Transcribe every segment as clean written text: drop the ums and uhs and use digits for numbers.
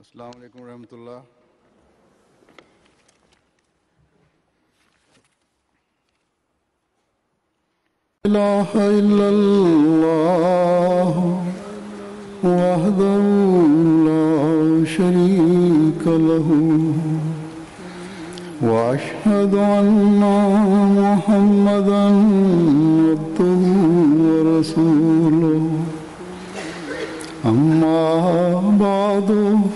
Assalamu alaikum wa rahmatullah. La ilaha illallah wahdahu la sharika lahu wa ashhadu anna Muhammadan abduhu wa rasuluhu. أما بعد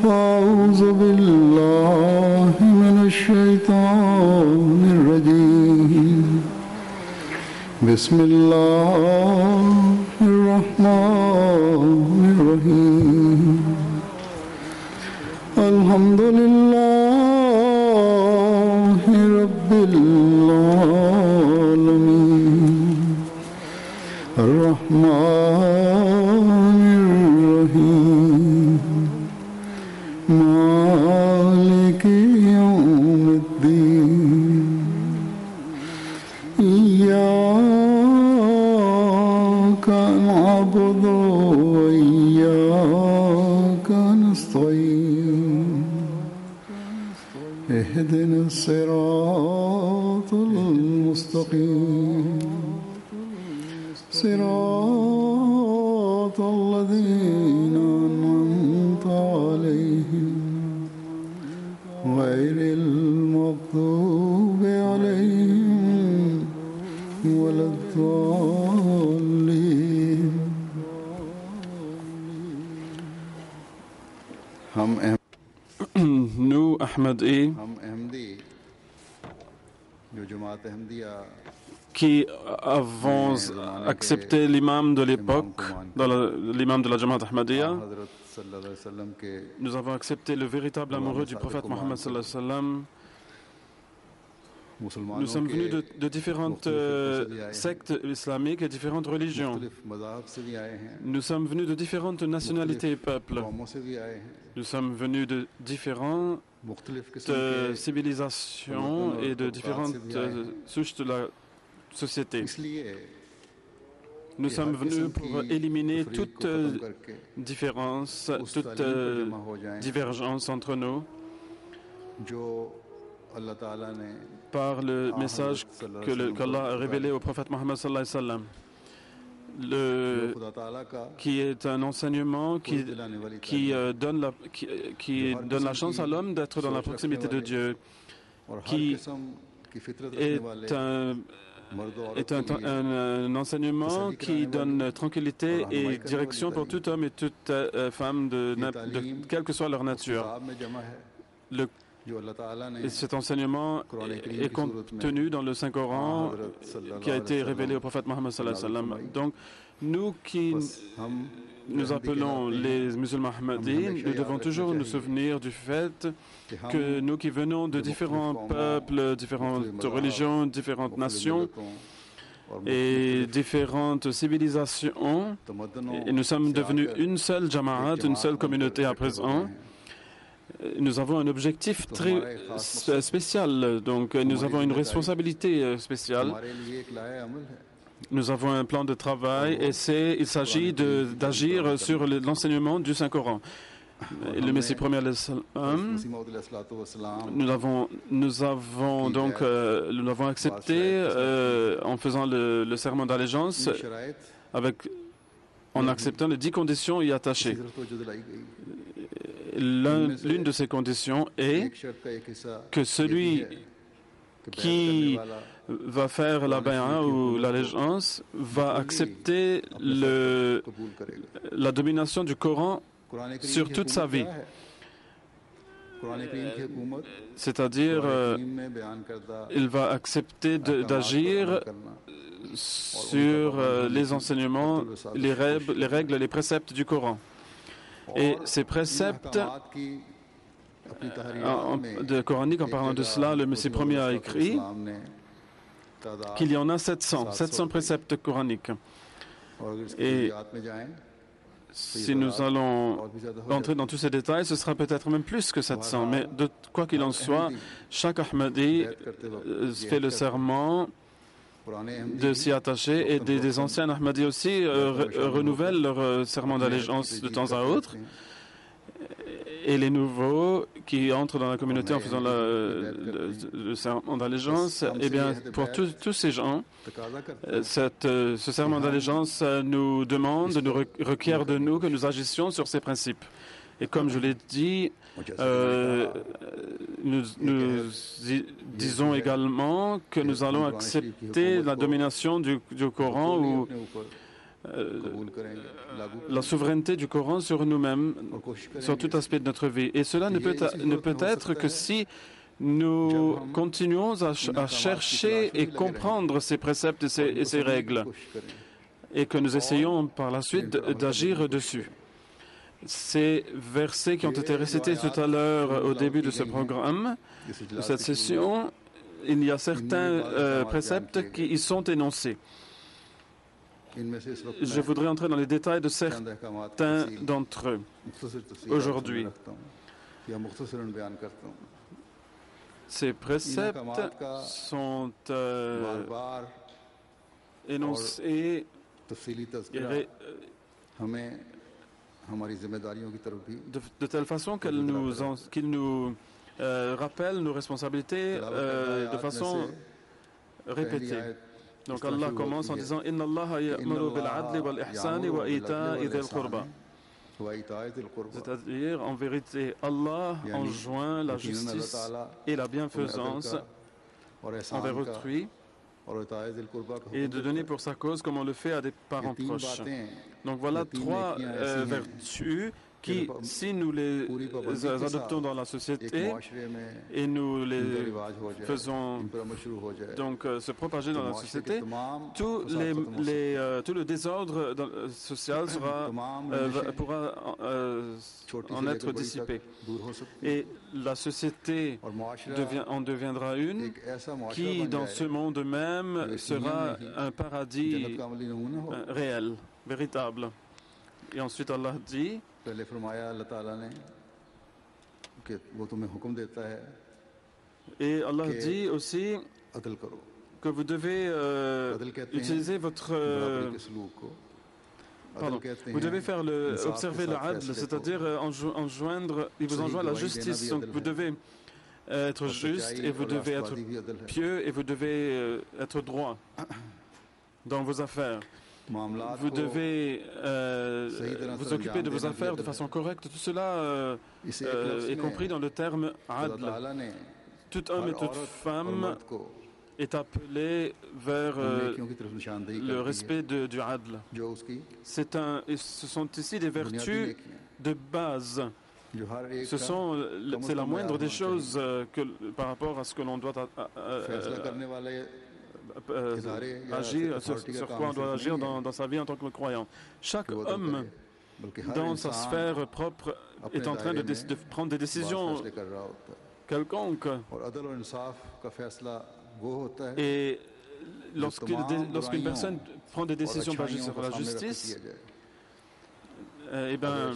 فأعوذ بالله من الشيطان الرجيم بسم الله الرحمن الرحيم الحمد لله رب العالمين الرحمن مالك يوم الدين إياك نعبد وإياك نستعين اهدنا الصراط المستقيم صراط الذين أنعمت عليهم غير المغضوب عليهم ولا الضالين. Nous, Ahmadi, qui avons accepté l'imam de l'époque, l'imam de la Jamaat Ahmadiyya, nous avons accepté le véritable amoureux du prophète Mohammed sallallahu alayhi wa sallam. Nous sommes venus de différentes sectes islamiques et différentes religions. Nous sommes venus de différentes nationalités et peuples. Nous sommes venus de différentes civilisations et de différentes souches de la société. Nous sommes venus pour éliminer toute différence, toute divergence entre nous par le message qu'Allah a révélé au prophète Mohammed sallallahu alayhi wa sallam, qui est un enseignement qui donne la chance à l'homme d'être dans la proximité de Dieu, qui est un enseignement qui donne tranquillité et direction pour tout homme et toute femme, de quelle que soit leur nature. Et cet enseignement est contenu dans le Saint-Coran qui a été révélé au prophète Mohammed sallallahu alayhi wa sallam. Donc, nous qui nous appelons les musulmans ahmadis, nous devons toujours nous souvenir du fait que nous qui venons de différents peuples, différentes religions, différentes nations et différentes civilisations, et nous sommes devenus une seule jamaat, une seule communauté à présent. Nous avons un objectif très spécial, donc nous avons une responsabilité spéciale. Nous avons un plan de travail et il s'agit d'agir sur l'enseignement du Saint-Coran. Le Messie premier, nous l'avons accepté en faisant le serment d'allégeance en acceptant les 10 conditions y attachées. L'une de ces conditions est que celui qui va faire la bay'a ou l'allégeance va accepter la domination du Coran sur toute sa vie. C'est-à-dire, il va accepter d'agir sur les enseignements, les règles, les préceptes du Coran. Et ces préceptes coraniques, en parlant de cela, le Messie premier a écrit qu'il y en a 700 préceptes coraniques. Et si nous allons entrer dans tous ces détails, ce sera peut-être même plus que 700. Mais de quoi qu'il en soit, chaque Ahmadi fait le serment de s'y attacher, et des anciens Ahmadis aussi renouvellent leur serment d'allégeance de temps à autre. et les nouveaux qui entrent dans la communauté en faisant le serment d'allégeance, eh bien, pour tous ces gens, ce serment d'allégeance nous demande, nous requiert de nous que nous agissions sur ces principes. Et comme je l'ai dit, nous disons également que nous allons accepter la domination du Coran ou la souveraineté du Coran sur nous-mêmes, sur tout aspect de notre vie. Et cela ne peut être que si nous continuons à chercher et comprendre ces préceptes et ces règles, et que nous essayons par la suite d'agir dessus. Ces versets qui ont été récités tout à l'heure au début de ce programme, de cette session, il y a certains préceptes qui y sont énoncés. Je voudrais entrer dans les détails de certains d'entre eux aujourd'hui. Ces préceptes sont énoncés de telle façon qu'ils nous rappellent nos responsabilités de façon répétée. Donc Allah commence en disant Inna Allah ya'muru bil 'adli wal ihsani wa ita'i dhil qurba. C'est-à-dire, en vérité, Allah enjoint la justice et la bienfaisance envers autrui et de donner pour sa cause comme on le fait à des parents proches. Donc voilà trois vertus qui, si nous les adoptons dans la société et nous les faisons donc se propager dans la société, tout le désordre social pourra en être dissipé. Et la société en deviendra une qui, dans ce monde même, sera un paradis réel, véritable. Et ensuite Allah dit et Allah dit aussi que vous devez utiliser votre vous devez observer le adl, c'est-à-dire il vous enjoint la justice. Donc vous devez être juste et vous devez être pieux et vous devez être droit dans vos affaires. Vous devez vous occuper de vos affaires de façon correcte. Tout cela est compris dans le terme adl. Tout homme et toute femme est appelé vers le respect du adl. Ce sont ici des vertus de base. C'est la moindre des choses par rapport à ce que l'on doit agir, sur quoi on doit agir dans sa vie en tant que croyant. Chaque homme, dans sa sphère propre, est en train de prendre des décisions quelconques. Et lorsqu'une personne prend des décisions basées sur la justice, eh bien,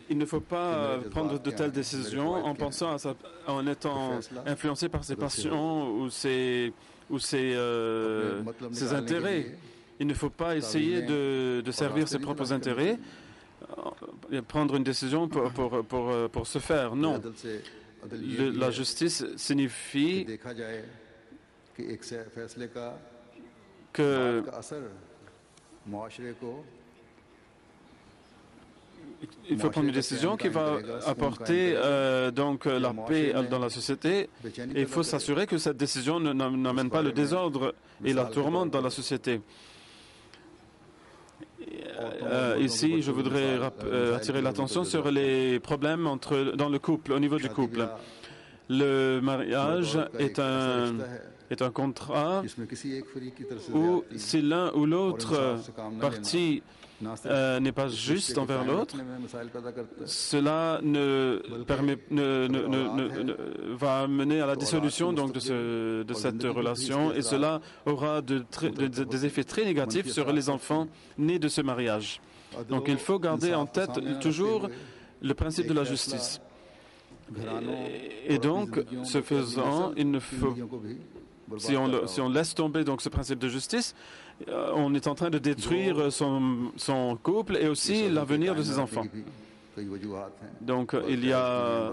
il ne faut pas prendre de telles décisions en pensant en étant influencé par ses passions ou ses intérêts. Il ne faut pas essayer de servir ses propres intérêts, prendre une décision pour se faire. Non. La justice signifie que il faut prendre une décision qui va apporter donc la paix dans la société et il faut s'assurer que cette décision n'amène pas le désordre et la tourmente dans la société. Ici, je voudrais attirer l'attention sur les problèmes dans le couple, au niveau du couple. Le mariage est un contrat où si l'un ou l'autre partie n'est pas juste envers l'autre, cela va mener à la dissolution donc de cette relation et cela aura des effets très négatifs sur les enfants nés de ce mariage. Donc il faut garder en tête toujours le principe de la justice. Et donc, ce faisant, il ne faut Si on laisse tomber donc ce principe de justice, on est en train de détruire son couple et aussi l'avenir de ses enfants. Donc il y a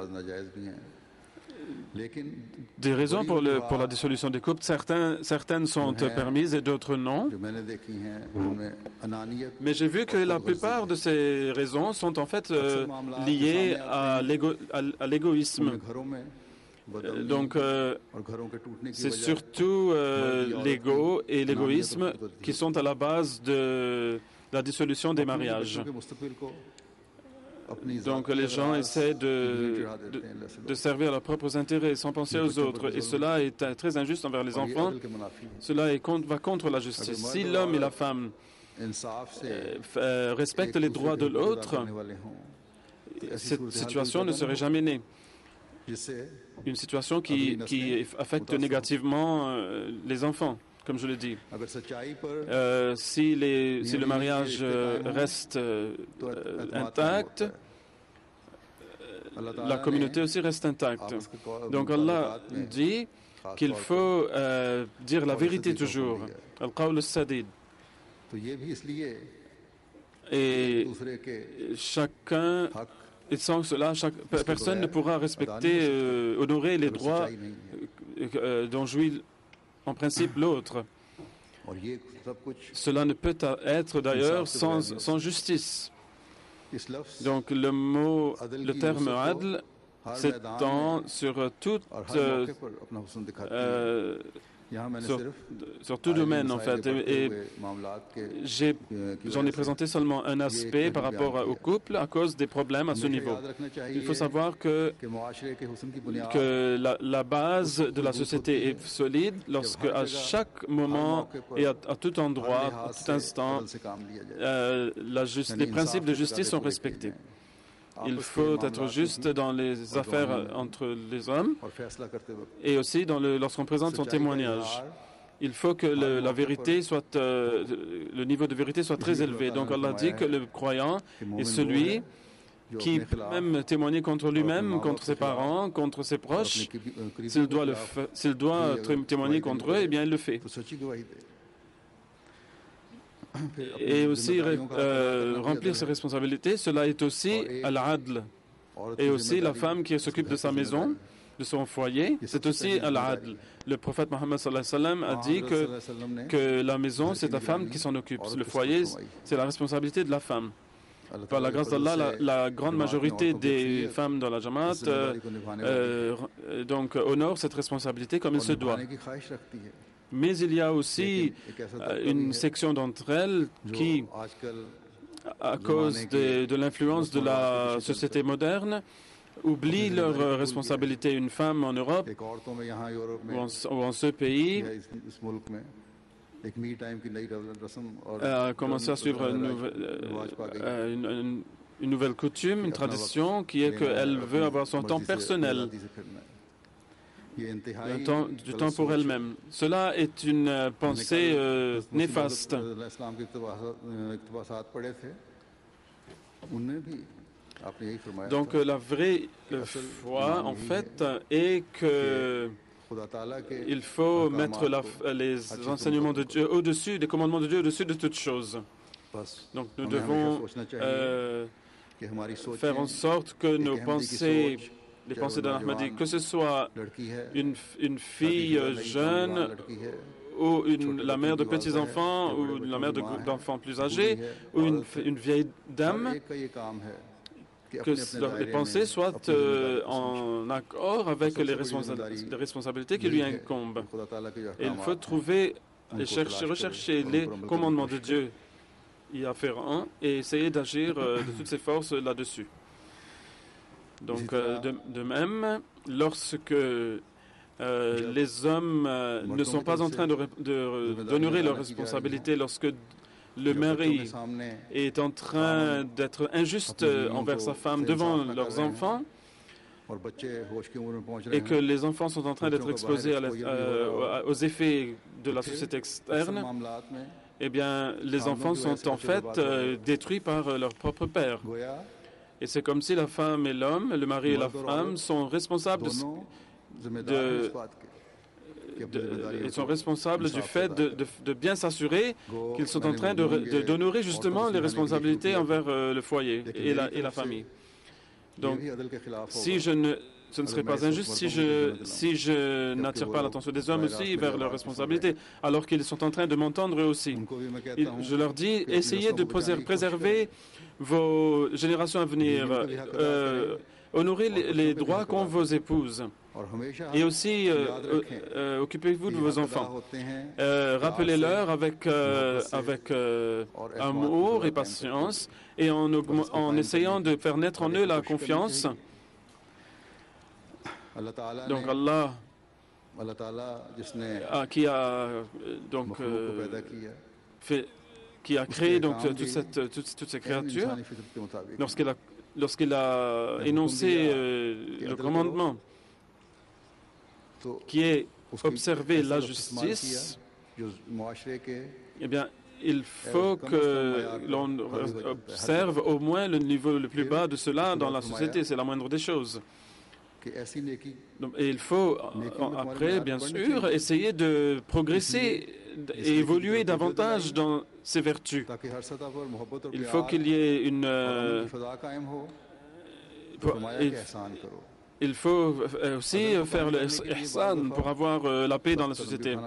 des raisons pour la dissolution des couples. Certaines sont permises et d'autres non. Mais j'ai vu que la plupart de ces raisons sont en fait liées à l'égoïsme. Donc, c'est surtout l'ego et l'égoïsme qui sont à la base de la dissolution des mariages. Donc, les gens essaient de servir leurs propres intérêts sans penser aux autres. Et cela est très injuste envers les enfants. Cela va contre la justice. Si l'homme et la femme respectent les droits de l'autre, cette situation ne serait jamais née. Une situation qui affecte négativement les enfants, comme je l'ai dit. Si le mariage reste intact, la communauté aussi reste intacte. Donc Allah dit qu'il faut dire la vérité toujours. Al-Qawl al-Sadid. Et chacun... Et sans cela, personne ne pourra respecter, honorer les droits dont jouit en principe l'autre. Cela ne peut être d'ailleurs sans justice. Donc le terme adl s'étend sur sur tout domaine en fait. Et j'en ai présenté seulement un aspect par rapport au couple à cause des problèmes à ce niveau. Il faut savoir que la base de la société est solide lorsque à chaque moment et à tout endroit, à tout instant, les principes de justice sont respectés. Il faut être juste dans les affaires entre les hommes et aussi lorsqu'on présente son témoignage. Il faut que la vérité soit, le niveau de vérité soit très élevé. Donc Allah dit que le croyant est celui qui peut même témoigner contre lui-même, contre ses parents, contre ses proches. S'il doit témoigner contre eux, eh bien il le fait. Et aussi remplir ses responsabilités, cela est aussi al-adl. Et aussi la femme qui s'occupe de sa maison, de son foyer, c'est aussi al-adl. Le prophète Mohammed sallallahu alayhi wa sallam a dit que la maison, c'est la femme qui s'en occupe. Le foyer, c'est la responsabilité de la femme. Par la grâce d'Allah, la grande majorité des femmes dans la Jamaat donc honore cette responsabilité comme il se doit. Mais il y a aussi une section d'entre elles qui, à cause de l'influence de la société moderne, oublient leurs responsabilités. Une femme en Europe ou en ce pays a commencé à suivre une nouvelle coutume, une tradition qui est qu'elle veut avoir son temps personnel. Du temps pour elle-même. Cela est une pensée néfaste. Donc la vraie foi, en fait, est que il faut mettre les enseignements de Dieu au-dessus, des commandements de Dieu au-dessus de toutes choses. Donc nous devons faire en sorte que nos pensées, les pensées d'Ahmadi, que ce soit une fille jeune ou la mère de petits-enfants ou la mère d'enfants plus âgés ou une vieille dame, que les pensées soient en accord avec les responsabilités qui lui incombent. Et il faut trouver et rechercher les commandements de Dieu y afférents et essayer d'agir de toutes ses forces là-dessus. Donc, de même, lorsque les hommes ne sont pas en train d'honorer leurs responsabilités, lorsque le mari est en train d'être injuste envers sa femme devant leurs enfants, et que les enfants sont en train d'être exposés aux effets de la société externe, eh bien, les enfants sont en fait détruits par leur propre père. Et c'est comme si la femme et l'homme, le mari et la femme, sont responsables ils sont responsables du fait de bien s'assurer qu'ils sont en train d'honorer justement les responsabilités envers le foyer et la famille. Donc, ce ne serait pas injuste si je n'attire pas l'attention des hommes aussi vers leurs responsabilités, alors qu'ils sont en train de m'entendre eux aussi. Je leur dis, essayez de préserver vos générations à venir, honorez les droits qu'ont vos épouses. Et aussi, occupez-vous de vos enfants. Rappelez-leur avec amour et patience, et en essayant de faire naître en eux la confiance. Donc Allah, qui a créé donc toutes ces créatures, lorsqu'il a énoncé le commandement qui est observer la justice, eh bien, il faut que l'on observe au moins le niveau le plus bas de cela dans la société. C'est la moindre des choses. Et il faut, après, bien sûr, essayer de progresser et évoluer davantage dans ces vertus. Il faut qu'il y ait il faut aussi faire le ihsan pour avoir la paix dans la société.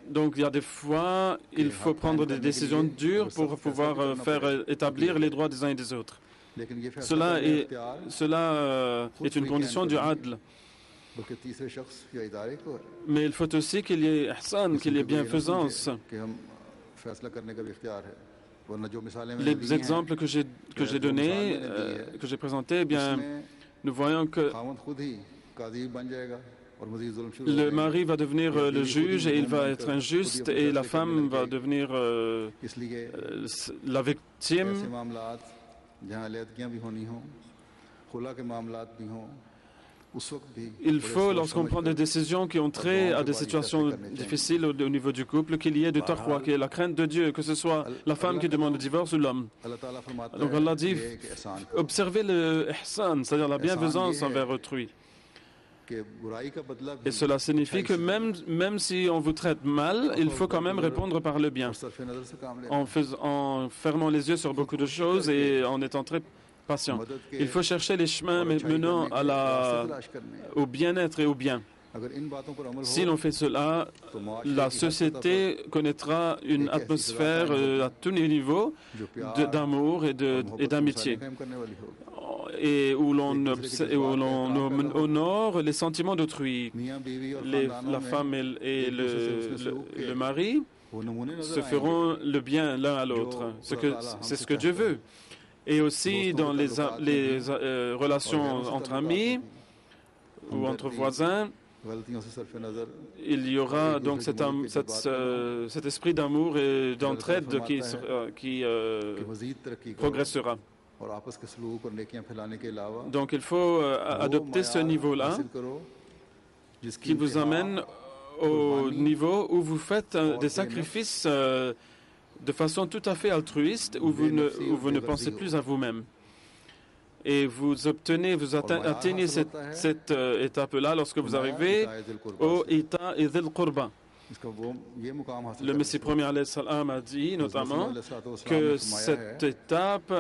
Donc, il y a des fois, il faut prendre des décisions dures pour pouvoir faire établir les droits des uns et des autres. Cela est une condition du adl. Mais il faut aussi qu'il y ait ihsan, qu'il y ait bienfaisance. Les exemples que j'ai donnés, que j'ai présentés, eh bien, nous voyons que le mari va devenir le juge et il va être injuste, et la femme va devenir la victime. Il faut, lorsqu'on prend des décisions qui ont trait à des situations difficiles au niveau du couple, qu'il y ait du taqwa, qu'il y ait la crainte de Dieu, que ce soit la femme qui demande le divorce ou l'homme. Donc Allah dit, observez le ihsan, c'est-à-dire la bienfaisance envers autrui. Et cela signifie que même si on vous traite mal, il faut quand même répondre par le bien, en fermant les yeux sur beaucoup de choses et en étant très patient. Il faut chercher les chemins menant au bien-être et au bien. Si l'on fait cela, la société connaîtra une atmosphère à tous les niveaux d'amour et d'amitié, et où l'on honore les sentiments d'autrui. La femme et le mari se feront le bien l'un à l'autre. C'est ce que Dieu veut. Et aussi dans les relations entre amis ou entre voisins, il y aura donc cet esprit d'amour et d'entraide qui progressera. Donc il faut adopter ce niveau-là qui vous amène au niveau où vous faites des sacrifices de façon tout à fait altruiste, où vous ne pensez plus à vous-même. Et vous atteignez cette étape-là lorsque vous arrivez au Ita et Dhil Qurba. Le Messie premier alayhi salam a dit notamment que cette étape,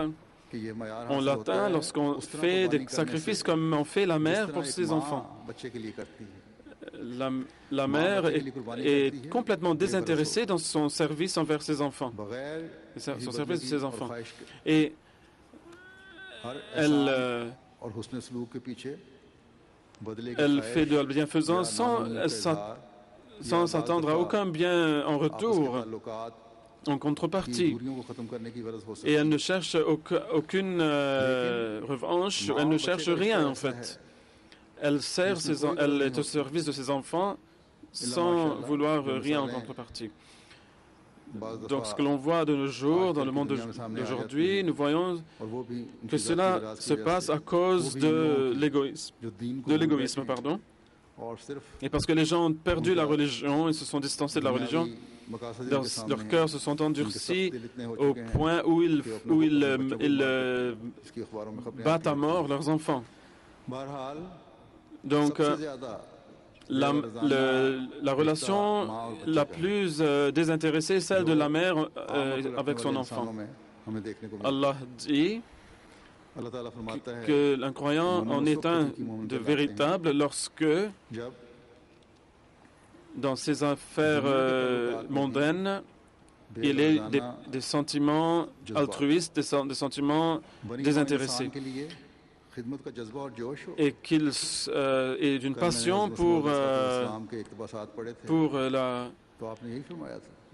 on l'atteint lorsqu'on fait des sacrifices comme on fait la mère pour ses enfants. La mère est complètement désintéressée dans son service envers ses enfants, son service de ses enfants. Et elle fait de la bienfaisance sans s'attendre à aucun bien en retour, en contrepartie. Et elle ne cherche aucune revanche, elle ne cherche rien en fait. Elle est au service de ses enfants sans vouloir rien en contrepartie. Donc ce que l'on voit de nos jours, dans le monde d'aujourd'hui, nous voyons que cela se passe à cause de l'égoïsme, et parce que les gens ont perdu la religion et se sont distancés de la religion, leurs cœurs se sont endurcis au point où ils battent à mort leurs enfants. Donc, la relation la plus désintéressée est celle de la mère avec son enfant. Allah dit que un croyant en est un de véritable lorsque, dans ses affaires mondaines, il est des sentiments altruistes, des sentiments désintéressés, et qu'il ait d'une passion pour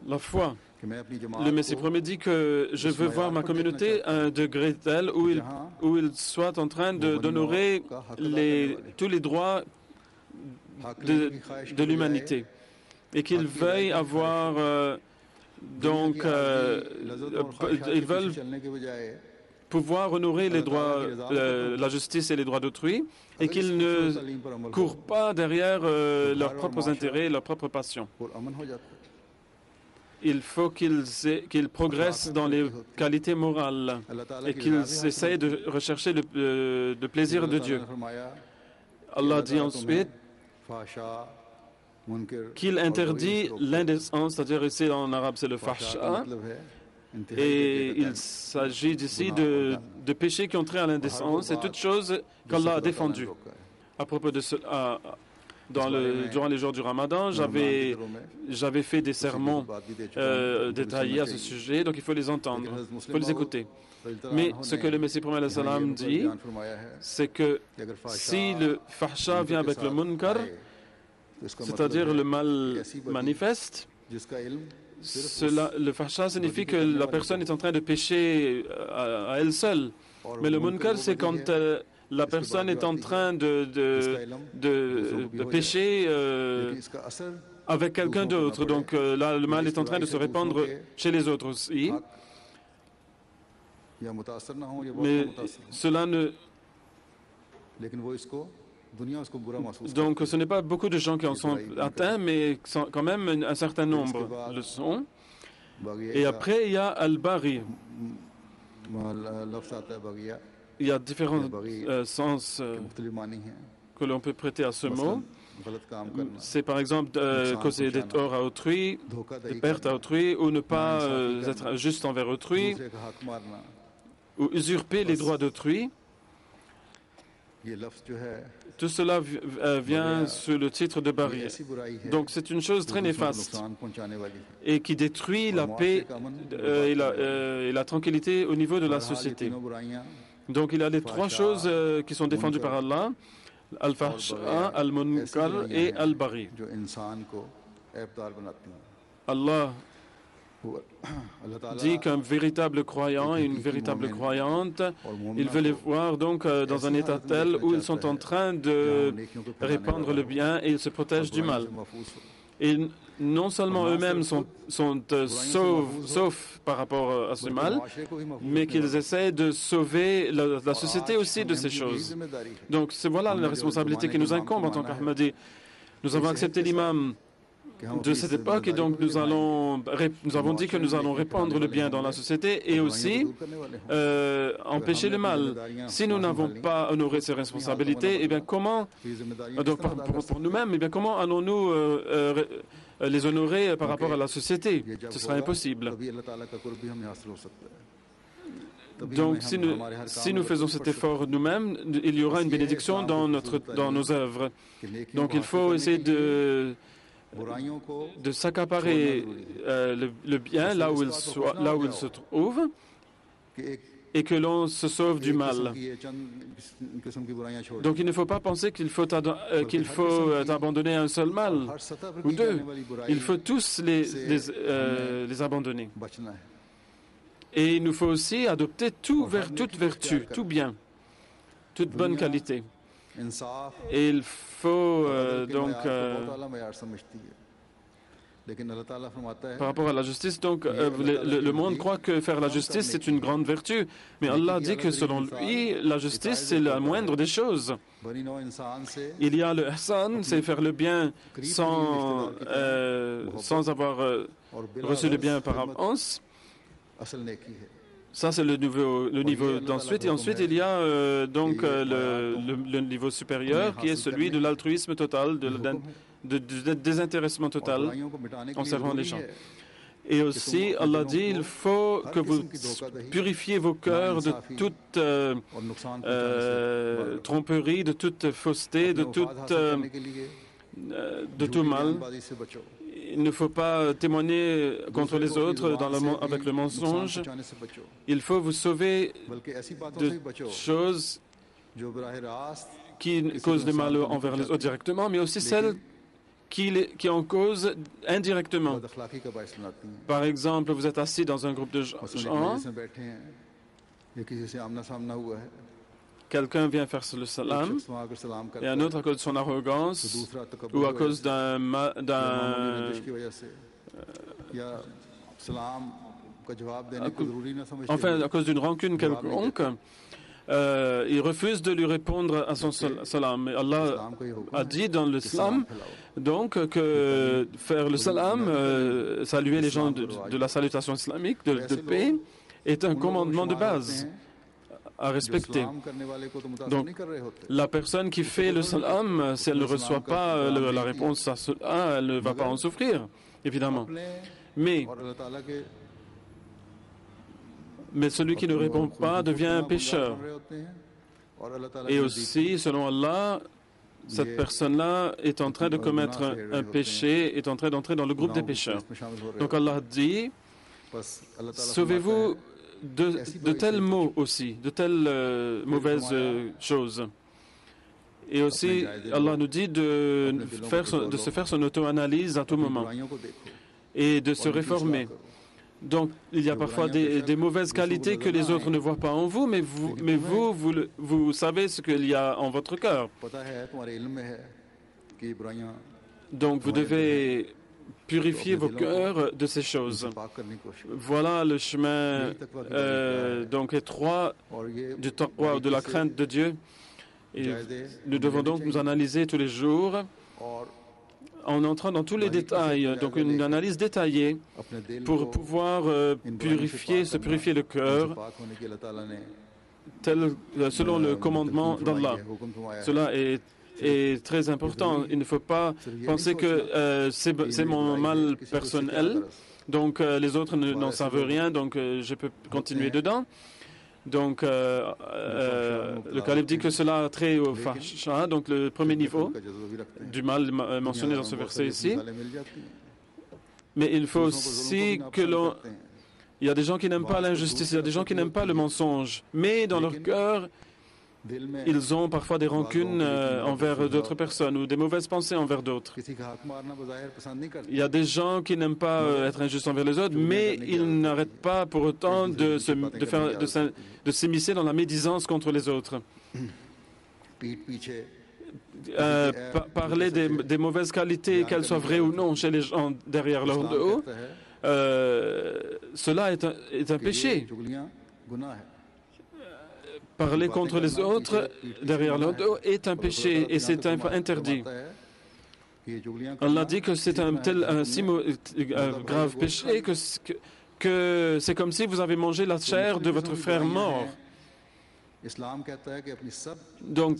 la foi. Le Messie premier dit que je veux voir ma communauté à un degré tel où il soit en train d'honorer tous les droits de l'humanité, et qu'ils veuillent avoir ils veulent pouvoir honorer les droits, la justice et les droits d'autrui, et qu'ils ne courent pas derrière leurs propres intérêts, leurs propres passions. Il faut qu'ils progressent dans les qualités morales et qu'ils essayent de rechercher le plaisir de Dieu. Allah dit ensuite qu'il interdit l'indécence, c'est-à-dire ici en arabe c'est le fahsha, et il s'agit ici de péchés qui ont trait à l'indécence et toutes choses qu'Allah a défendues. À propos de cela, durant les jours du Ramadan, j'avais fait des sermons détaillés à ce sujet, donc il faut les entendre, il faut les écouter. Mais ce que le Messie prophète sallam dit, c'est que si le fahsha vient avec le munkar, c'est-à-dire le mal manifeste, le fahsha signifie que la personne est en train de pécher à elle seule. Mais le munkar, c'est quand la personne est en train de pécher avec quelqu'un d'autre. Donc là, le mal est en train de se répandre chez les autres aussi. Mais cela ne... Donc ce n'est pas beaucoup de gens qui en sont atteints, mais quand même un certain nombre le sont. Et après, il y a al-Baghi. Il y a différents sens que l'on peut prêter à ce mot. C'est par exemple causer des torts à autrui, des pertes à autrui, ou ne pas être juste envers autrui, ou usurper les droits d'autrui. Tout cela vient sous le titre de Baghi. Donc c'est une chose très néfaste et qui détruit la paix et la tranquillité au niveau de la société. Donc il y a les trois choses qui sont défendues par Allah: al-fahsha, al-munkar et al-baghi. Allah dit qu'un véritable croyant et une véritable croyante, il veut les voir donc dans un état tel où ils sont en train de répandre le bien et ils se protègent du mal. Et non seulement eux-mêmes sont saufs par rapport à ce mal, mais qu'ils essaient de sauver la société aussi de ces choses. Donc voilà la responsabilité qui nous incombe en tant qu'Ahmadi. Nous avons accepté l'imam de cette époque et donc nous avons dit que nous allons répandre le bien dans la société et aussi empêcher le mal. Si nous n'avons pas honoré ces responsabilités, eh bien comment, donc pour nous-mêmes, eh bien comment allons-nous les honorer par rapport à la société? Ce sera impossible. Donc si nous faisons cet effort nous-mêmes, il y aura une bénédiction dans nos œuvres. Donc il faut essayer de s'accaparer le bien là où il se trouve et que l'on se sauve du mal. Donc il ne faut pas penser qu'il faut abandonner un seul mal ou deux. Il faut tous les abandonner. Et il nous faut aussi adopter toute vertu, tout bien, toute bonne qualité. Et il faut par rapport à la justice, donc le monde croit que faire la justice c'est une grande vertu, mais Allah dit que selon lui la justice c'est la moindre des choses. Il y a le ihsan, c'est faire le bien sans avoir reçu le bien par avance. Ça, c'est le niveau d'ensuite. Et ensuite, il y a donc le niveau supérieur qui est celui de l'altruisme total, de désintéressement total en servant les gens. Et aussi, Allah dit, il faut que vous purifiez vos cœurs de toute tromperie, de toute fausseté, de tout mal. Il ne faut pas témoigner contre les autres avec le mensonge. Il faut vous sauver de choses qui causent du mal envers les autres directement, mais aussi celles qui en causent indirectement. Par exemple, vous êtes assis dans un groupe de gens, quelqu'un vient faire le salam, et un autre à cause de son arrogance ou à cause enfin, à cause d'une rancune quelconque, il refuse de lui répondre à son salam. Allah a dit dans l'islam donc que faire le salam, saluer les gens de la salutation islamique, de paix, est un commandement de base à respecter. Donc, la personne qui fait le salam, si elle ne reçoit pas la réponse à cela, elle ne va pas en souffrir, évidemment. Mais celui qui ne répond pas devient un pécheur. Et aussi, selon Allah, cette personne-là est en train de commettre un péché, est en train d'entrer dans le groupe des pécheurs. Donc Allah dit, sauvez-vous de tels mots aussi, de telles mauvaises choses. Et aussi, Allah nous dit de se faire son auto-analyse à tout moment et de se réformer. Donc, il y a parfois des mauvaises qualités que les autres ne voient pas en vous, mais vous savez ce qu'il y a en votre cœur. Donc, vous devez purifier vos cœurs de ces choses. Voilà le chemin donc étroit du taqwa, de la crainte de Dieu. Et nous devons donc nous analyser tous les jours en entrant dans tous les détails, donc une analyse détaillée pour pouvoir se purifier le cœur selon le commandement d'Allah. Cela est très important. Il ne faut pas penser que c'est mon mal personnel, donc les autres n'en savent rien, donc je peux continuer dedans. Donc, le calife dit que cela a trait au fahsha, donc le premier niveau du mal mentionné dans ce verset ici. Mais il faut aussi que il y a des gens qui n'aiment pas l'injustice, il y a des gens qui n'aiment pas le mensonge, mais dans leur cœur, ils ont parfois des rancunes envers d'autres personnes ou des mauvaises pensées envers d'autres. Il y a des gens qui n'aiment pas être injustes envers les autres, mais ils n'arrêtent pas pour autant de s'immiscer dans la médisance contre les autres. Parler des mauvaises qualités, qu'elles soient vraies ou non, chez les gens derrière leur dos, cela est un péché. Parler contre les autres derrière leur dos est un péché et c'est interdit. Allah dit que c'est un si grave péché que c'est comme si vous avez mangé la chair de votre frère mort. Donc,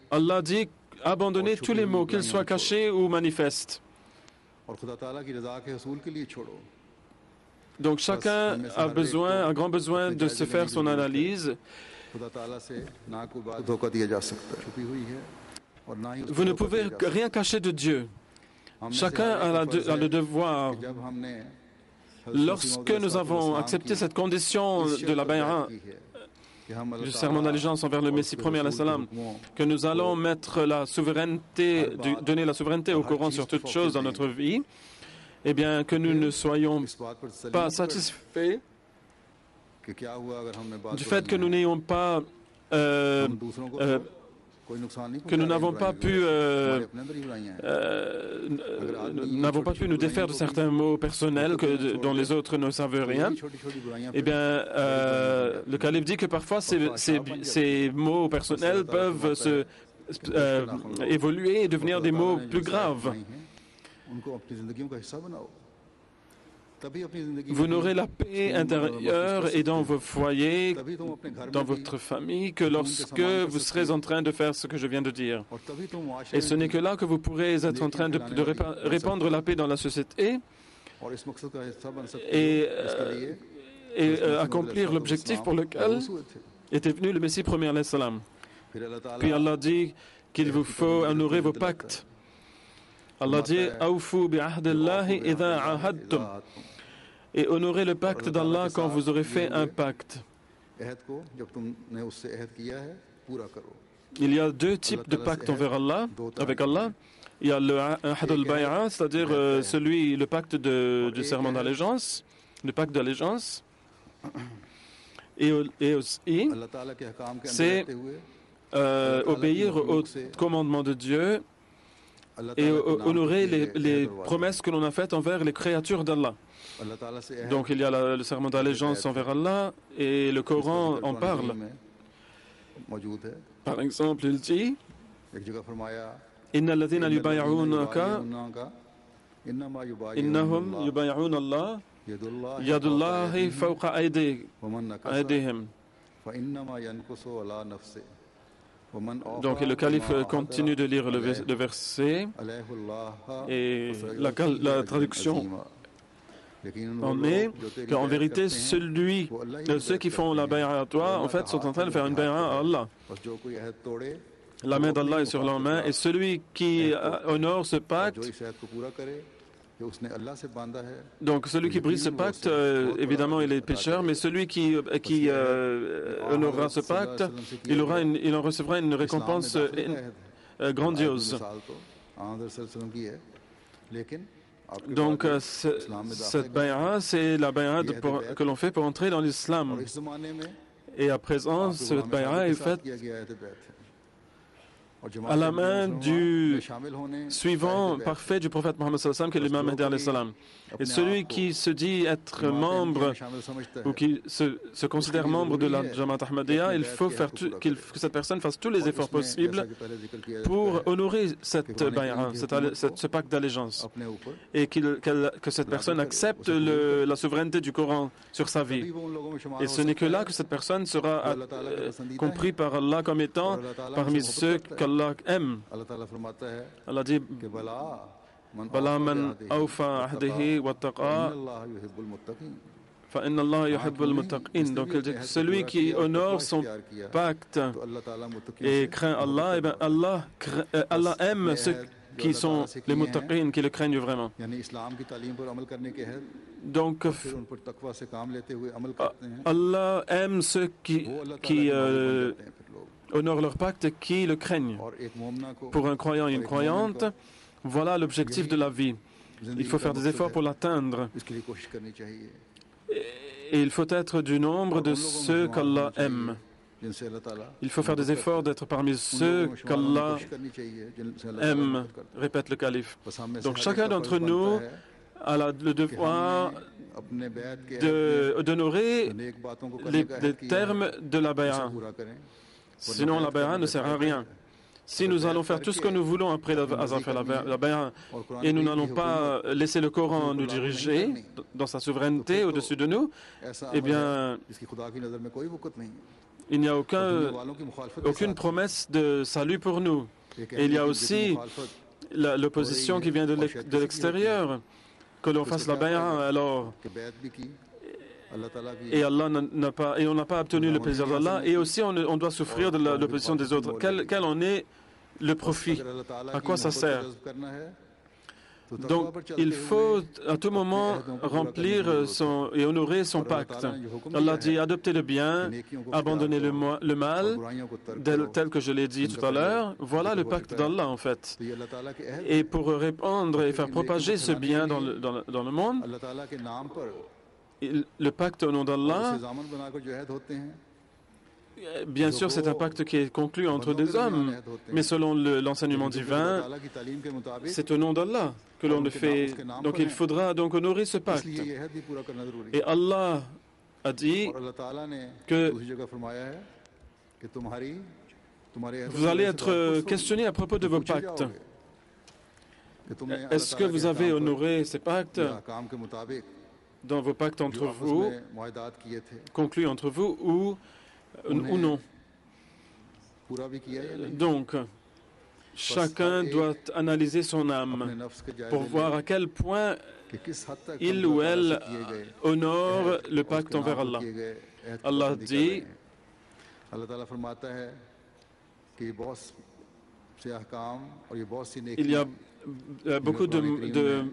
Allah dit abandonnez tous les maux, qu'ils soient cachés ou manifestes. Donc, chacun a grand besoin de se faire son analyse. Vous ne pouvez rien cacher de Dieu. Chacun a le devoir. Lorsque nous avons accepté cette condition de la bay'a, du serment d'allégeance envers le Messie premier, que nous allons mettre donner la souveraineté au Coran sur toutes choses dans notre vie, eh bien que nous ne soyons pas satisfaits du fait que nous n'ayons pas que nous n'avons pas pu nous défaire de certains mots personnels dont les autres ne savent rien. Eh bien, le calife dit que parfois ces mots personnels peuvent évoluer et devenir des mots plus graves. vous n'aurez la paix intérieure et dans vos foyers, dans votre famille, que lorsque vous serez en train de faire ce que je viens de dire. Et ce n'est que là que vous pourrez être en train de répandre la paix dans la société et accomplir l'objectif pour lequel était venu le Messie premier alayhi salam. Puis Allah dit qu'il vous faut honorer vos pactes. Allah dit « Awfu bi'ahdillahi idha ahadtum » et honorer le pacte d'Allah quand vous aurez fait un pacte. Il y a deux types de pactes envers Allah, avec Allah. Il y a le ahd al-bay'a, c'est-à-dire le pacte du serment d'allégeance, le pacte d'allégeance. Et aussi, c'est obéir aux commandements de Dieu et honorer les promesses que l'on a faites envers les créatures d'Allah. Donc il y a le serment d'allégeance envers Allah et le Coran en parle. Par exemple, il dit Inna alladhina yubay'unaka innahum yubay'un Allah yadullahi fawqa aydihim. Donc le calife continue de lire le verset et la traduction en est qu'en vérité ceux qui font la bay'a à toi en fait sont en train de faire une bay'a à Allah. La main d'Allah est sur leur main et celui qui honore ce pacte, donc celui qui brise ce pacte, évidemment il est pécheur, mais celui qui honorera ce pacte, il en recevra une récompense grandiose. Donc cette bay'a, c'est la bay'a que l'on fait pour entrer dans l'islam. Et à présent, cette bay'a est faite à la main du suivant parfait du prophète Mohammed sallallahu alayhi wa sallam, qui est l'imam Mahdi alayhi salam. Et celui qui se dit être membre ou qui se considère membre de la Jamaat Ahmadiyya, il faut que cette personne fasse tous les efforts possibles pour honorer cette bay'a, ce pacte d'allégeance, et que cette personne accepte la souveraineté du Coran sur sa vie. Et ce n'est que là que cette personne sera comprise par Allah comme étant parmi ceux qu'Allah aime. Allah dit Bala man awfa ahdihi wattaqa fa inna Allah yuhibbul muttaqin. Donc celui qui honore son pacte et craint Allah, eh bien Allah aime ceux qui sont les muttaqin, qui le craignent vraiment. Donc Allah aime ceux qui honorent leur pacte et qui le craignent. Pour un croyant et une croyante, voilà l'objectif de la vie. Il faut faire des efforts pour l'atteindre. Et il faut être du nombre de ceux qu'Allah aime. Il faut faire des efforts d'être parmi ceux qu'Allah aime, répète le calife. Donc chacun d'entre nous a le devoir d'honorer les termes de la bay'a. Sinon la bay'a ne sert à rien. Si nous allons faire tout ce que nous voulons après avoir fait la bay'a et nous n'allons pas laisser le Coran nous diriger dans sa souveraineté au-dessus de nous, eh bien, il n'y a aucune promesse de salut pour nous. Et il y a aussi l'opposition qui vient de l'extérieur, que l'on fasse la bay'a alors. Et on n'a pas obtenu le plaisir d'Allah, et aussi on doit souffrir de l'opposition des autres. Quel en est le profit? À quoi ça sert? Donc il faut à tout moment remplir et honorer son pacte. Allah dit adoptez le bien, abandonnez le mal, tel que je l'ai dit tout à l'heure. Voilà le pacte d'Allah en fait. Et pour répandre et faire propager ce bien dans le monde, le pacte au nom d'Allah, bien sûr, c'est un pacte qui est conclu entre des hommes, mais selon l'enseignement divin, c'est au nom d'Allah que l'on le fait. Donc il faudra donc honorer ce pacte. Et Allah a dit que vous allez être questionné à propos de vos pactes. Est-ce que vous avez honoré ces pactes dans vos pactes entre vous, conclus entre vous ou non. Donc, chacun doit analyser son âme pour voir à quel point il ou elle honore le pacte envers Allah. Allah dit, il y a beaucoup de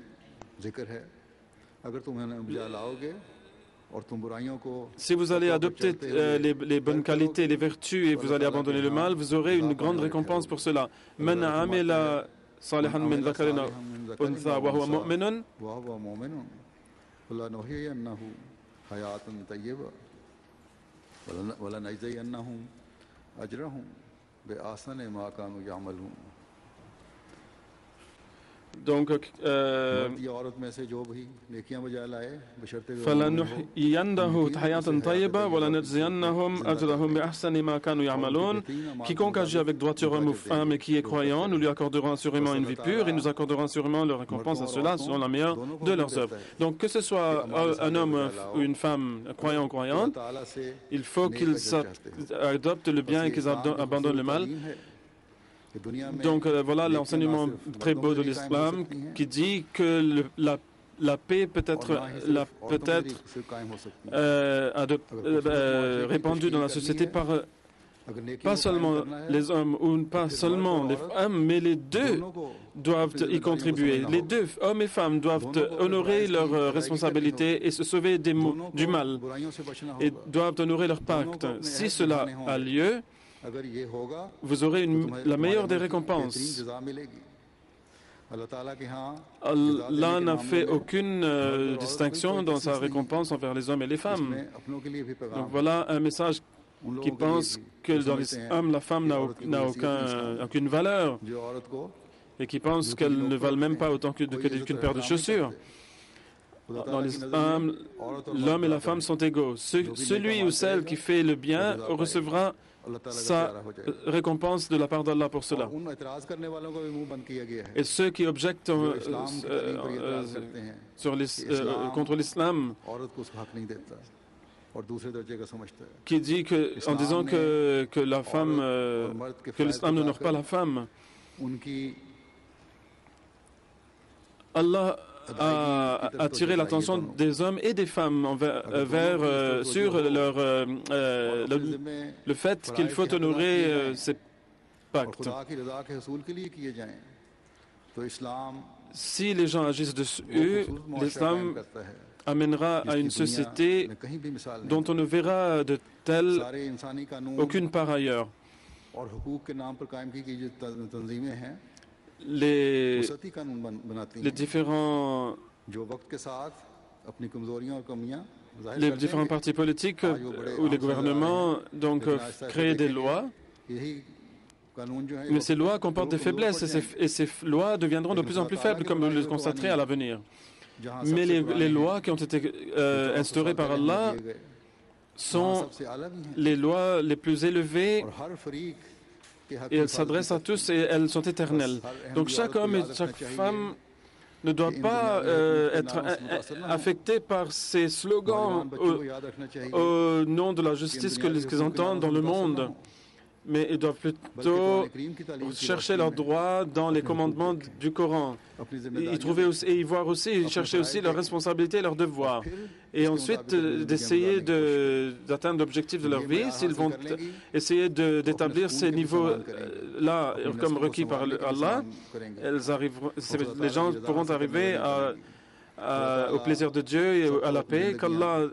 si vous allez adopter les bonnes qualités, les vertus et vous allez abandonner le mal, vous aurez une grande récompense pour cela. Man amila salihan min dhakarin aw untha wa huwa mu'minun فلنحيينه حياة طيبة ولنجزينهم أجرهم بأحسن ما كانوا يعملون. Donc, quiconque agit avec droiture, homme ou femme, et qui est croyant, nous lui accorderons assurément une vie pure et nous accorderons assurément leur récompense à ceux-là selon la meilleure de leurs œuvres. Donc, que ce soit un homme ou une femme, croyant ou croyante, il faut qu'ils adoptent le bien et qu'ils abandonnent le mal. Donc voilà l'enseignement très beau de l'islam qui dit que la paix peut être répandue dans la société par pas seulement les hommes ou pas seulement les femmes, mais les deux doivent y contribuer. Les deux, hommes et femmes, doivent honorer leurs responsabilités et se sauver du mal et doivent honorer leur pacte. Si cela a lieu, vous aurez la meilleure des récompenses. Allah n'a fait aucune distinction dans sa récompense envers les hommes et les femmes. Donc voilà un message qui pense que dans l'islam, la femme n'a aucune valeur et qui pense qu'elle ne valent même pas autant qu'une paire de chaussures. Dans l'islam, l'homme et la femme sont égaux. Celui ou celle qui fait le bien recevra sa récompense de la part d'Allah pour cela. Et ceux qui objectent contre l'islam, qui dit en disant que la femme, que l'islam n'honore pas la femme, Allah a attiré l'attention des hommes et des femmes sur le fait qu'il faut honorer ces pactes. Si les gens agissent dessus, l'islam amènera à une société dont on ne verra de telle aucune part ailleurs. Les différents partis politiques ou les gouvernements donc créent des lois, mais ces lois comportent des faiblesses et ces lois deviendront de plus en plus faibles comme vous le constaterez à l'avenir. Mais les lois qui ont été instaurées par Allah sont les lois les plus élevées et elles s'adressent à tous et elles sont éternelles. Donc chaque homme et chaque femme ne doit pas être affecté par ces slogans au nom de la justice qu'ils entendent dans le monde, mais ils doivent plutôt chercher leurs droits dans les commandements du Coran. Chercher aussi leurs responsabilités et leurs devoirs. Et ensuite, d'essayer d'atteindre l'objectif de leur vie, s'ils vont essayer d'établir ces niveaux-là comme requis par Allah, les gens pourront arriver au plaisir de Dieu et à la paix, qu'Allah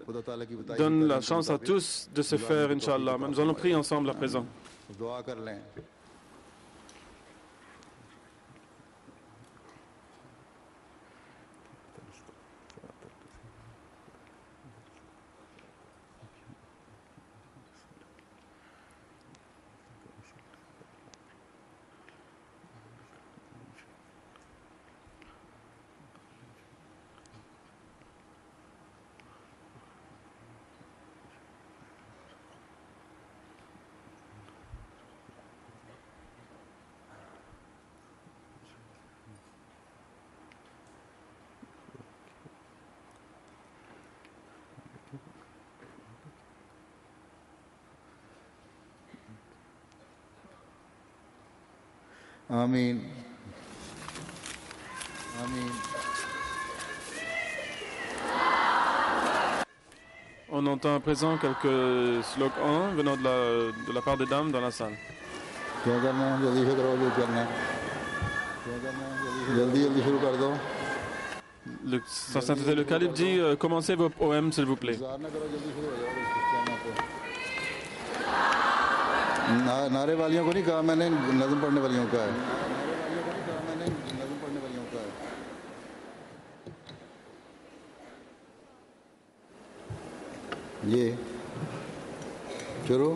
donne la chance à tous de se faire, Inch'Allah. Nous allons prier ensemble à présent. آمين آمين. On entend à présent quelques slogans venant de la part des dames dans la salle. Sa Sainteté le Calife dit commencez vos poèmes s'il vous plaît. नारे वालियों को नहीं कहा मैंने, नज़म पढ़ने वालियों का है। ये शुरू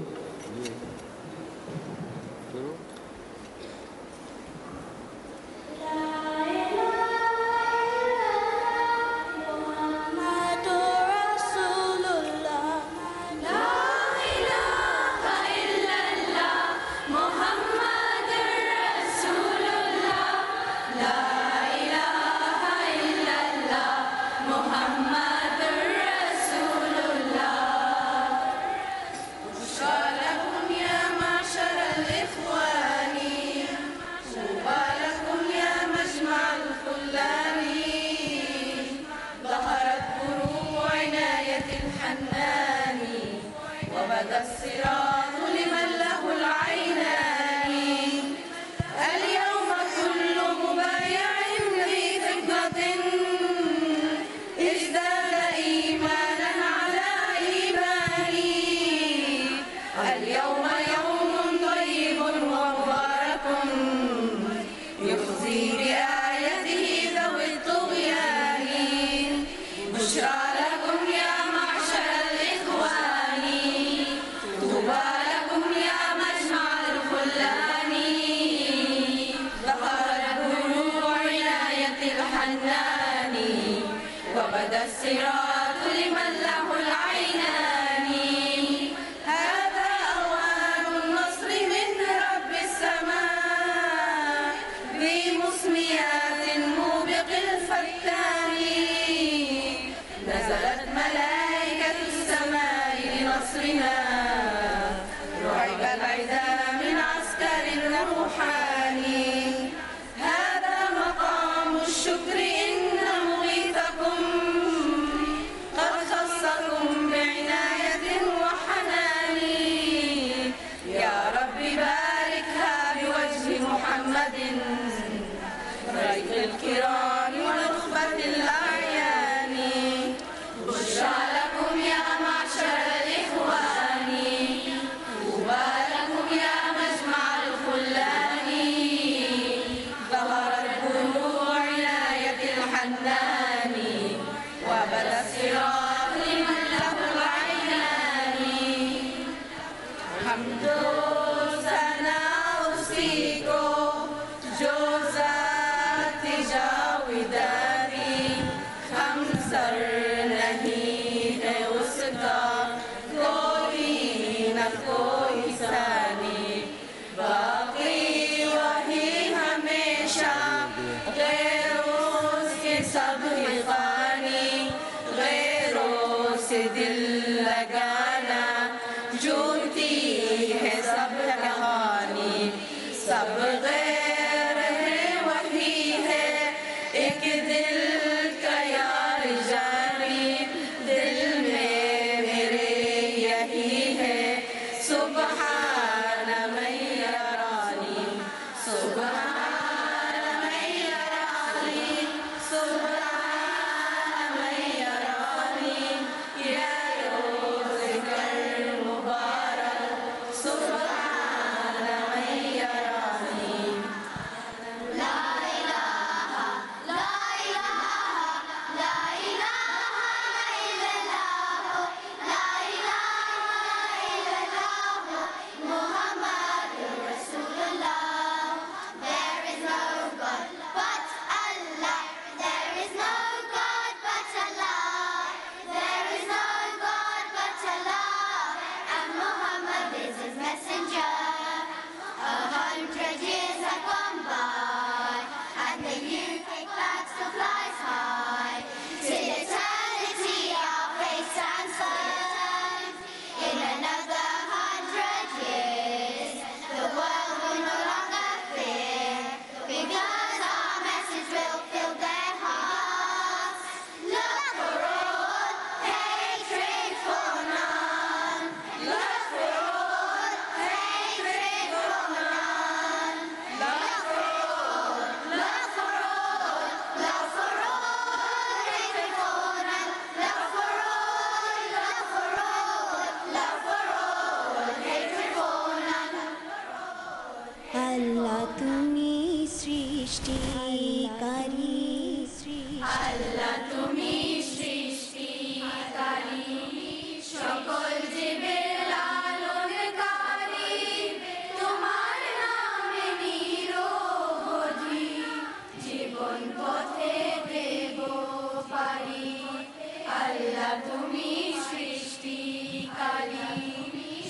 তুমি সৃষ্টিকারী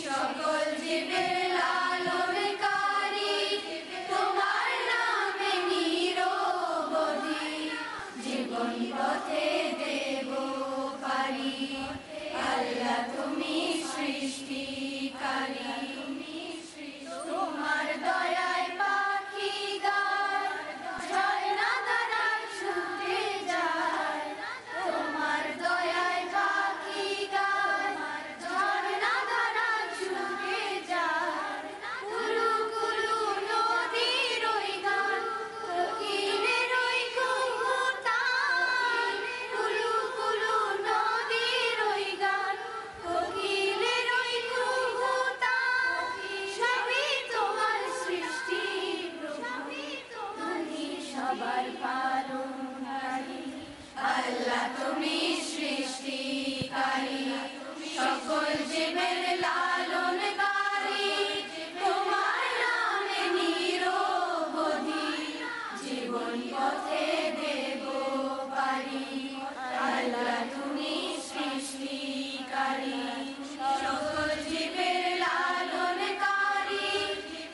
সকল জীবের লালনকারী তোমার নামে নিরবধি জীবন পথে দেব পারি আল্লাহ তুমি সৃষ্টিকারী তোমার দয়ায় পাখি গায় ঝর্ণা ধারা ছুটে যায় তোমার দয়ায় পাখি গায় ঝর্ণা ধারা ছুটে যায় কুলু কুলু নদীর ওই গান কোকিলের ওই কুহুতান কুলু কুলু নদীর ওই গান কোকিলের ওই কুহুতান সবই তোমার সৃষ্টি তুমি সবার পালনকারী আল্লাহ তুমি সৃষ্টিকারী সকল জীবের লালনকারী তোমার নামে নিরবধি জীবন পথে দেব পারি আল্লাহ তুমি সৃষ্টিকারী সকল জীবের লালনকারী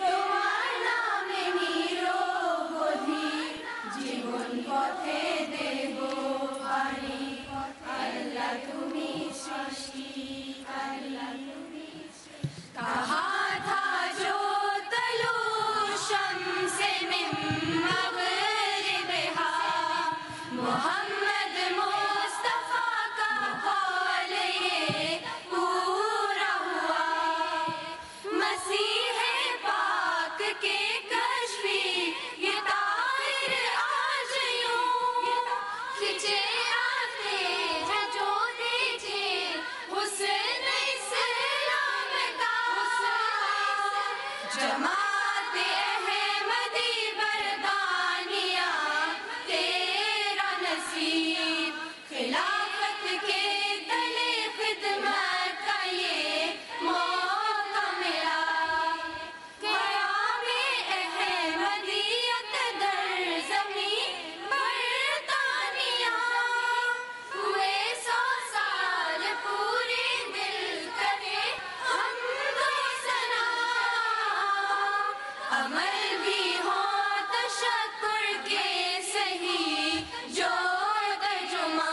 তোমার নামে নিরবধি জীবন পথে দেব পারি আল্লাহ তুমি সৃষ্টিকারী कहा था जो तलू शम्स में मग़रिबहा मोहम्मद मुस्तफ़ा का कौल ये पूरा हुआ मसीह पाक के कश्फी ये ताहिर आज यूं खिंचे आते हैं जो देखे हुस्न इस्लाम का जमात अहमदी बरदानिया तेरा नसीब खिलाफत के तले खिदमत का ये मौका मिला क़यामे अहमदियत दर ज़मीं बरतानिया हुए 100 साल पूरे दिल करे हमदो सना अमल भी हो तशक्कुर के सही जो तर्जुमा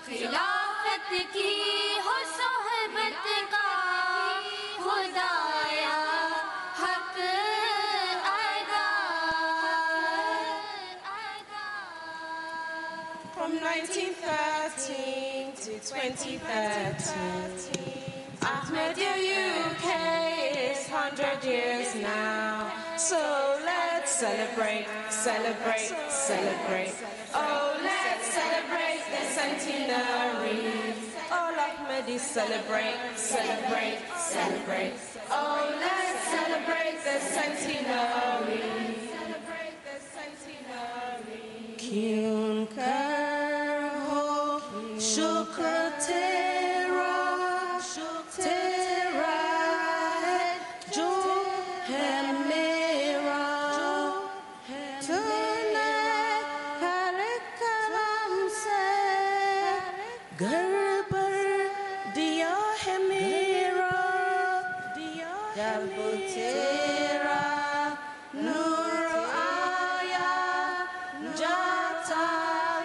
खिलाफत की हो सोहबत का खुदाया हक अदा From 1913 to 2013, Ahmadiyya UK is 100 years now. So let's celebrate, celebrate, celebrate. Oh, let's celebrate the centenary. All Ahmadis celebrate, celebrate, celebrate. Oh, let's celebrate the centenary. Celebrate the centenary. क्यों कर हो शुक्र तेरा तेरा है जो है मेरा तूने हर कलम से घर पर दिया है मेरा जब तेरा नूर आया जाता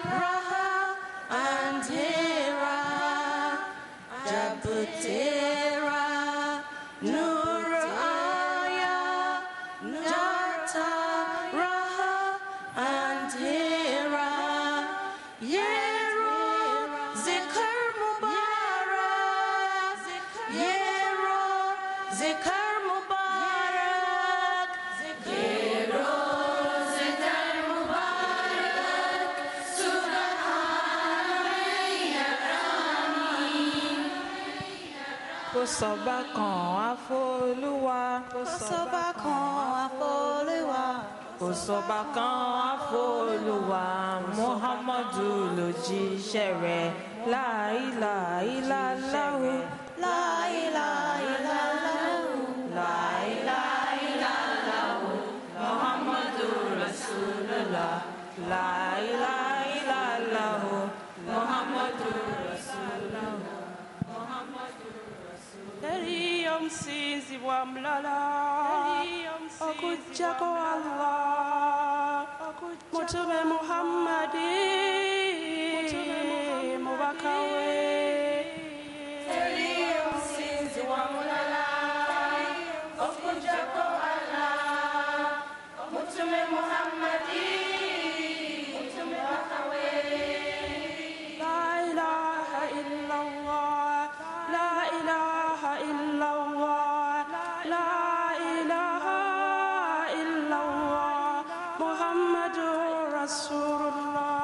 रहा अंधेरा जब तेरा नूर आया जाता रहा अंधेरा ये रोज़ ज़िक्र मुबारक ये रोज़ ज़िक्र मुबारक ये रोज़ ज़िक्र मुबारक kò sọ́ba kan àfọlúwa kò sọ́ba kan àfọlúwa kò sọ́ba kan àfọlúwa Muhammadu ló jíṣẹ́ rẹ̀ la ilaha illallahu la ilaha illallahu la ilaha illallahu Muhammadu Rasulullah la ilaha illallahu Muhammadu Rasulullah. wamlala okujjako Allah mutume Muhammadi mubaka we teri omusinzi wamulala okujjako Allah mutume Muhammadi mubaka we la ilaha illallah la ilaha illallah la ilaha illallah Muhammadur Rasulullah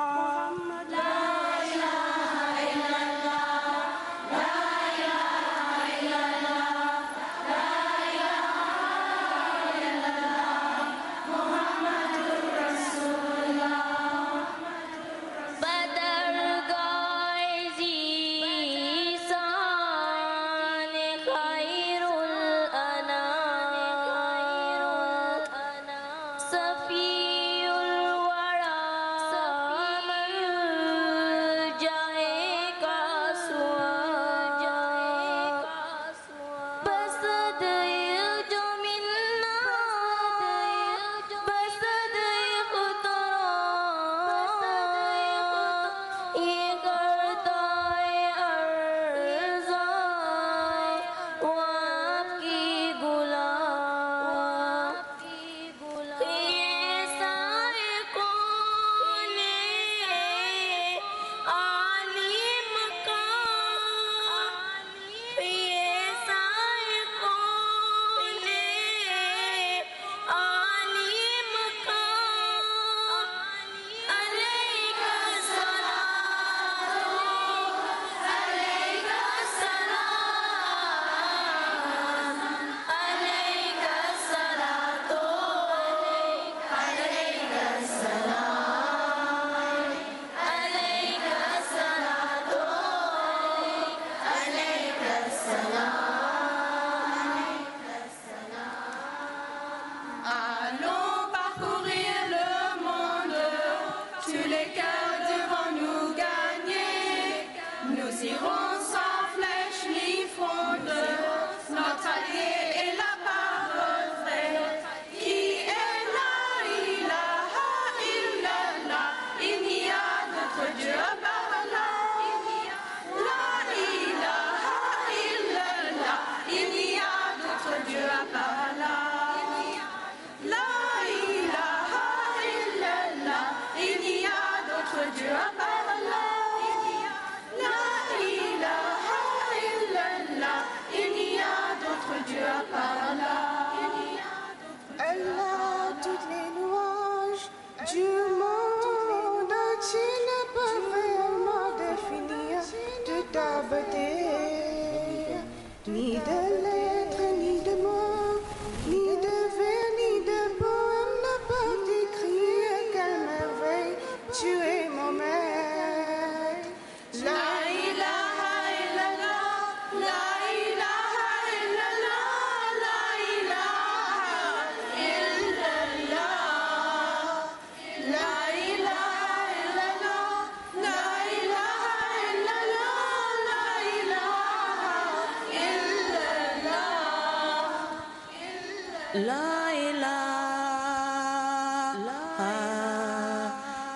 La ilaha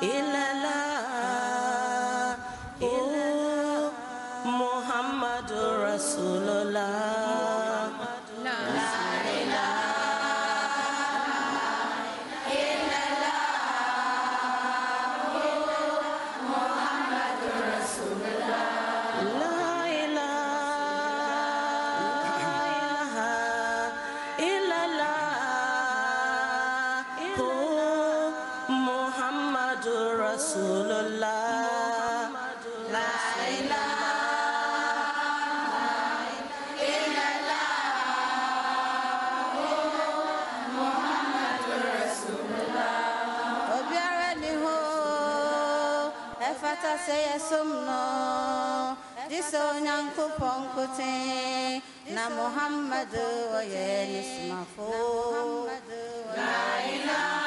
illallah, oh Muhammadur Rasulullah. La ilaha illallah, oh Muhammadur Rasulullah. La ilaha illallah, oh Muhammadur Rasulullah. La ilaha illallah, oh Muhammadur Rasulullah. Obiara ni ho efata se yesumno diso nyankopon kote na Muhammadu wa yenismafo. La ilaha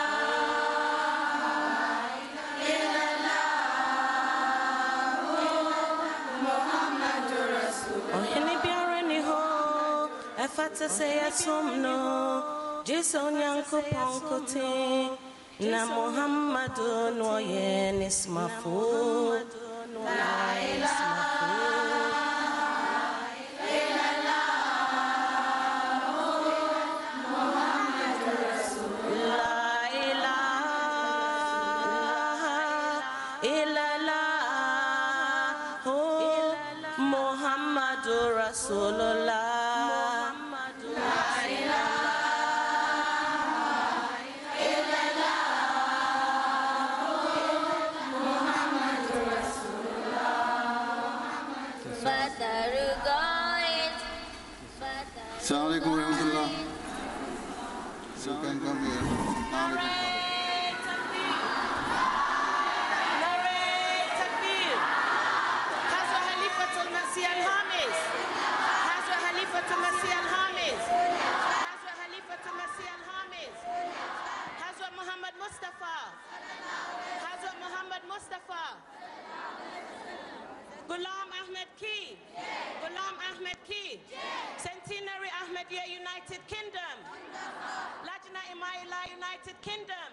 fata saya somno Jason yanko ponkote na Muhammadu noyen ismafu la Assalamu alaikum warahmatullah. You can come here. Ghulam Ahmed Key, Ghulam Ahmed Key, Centenary Ahmadiyya United Kingdom, Lajna Imaila United Kingdom,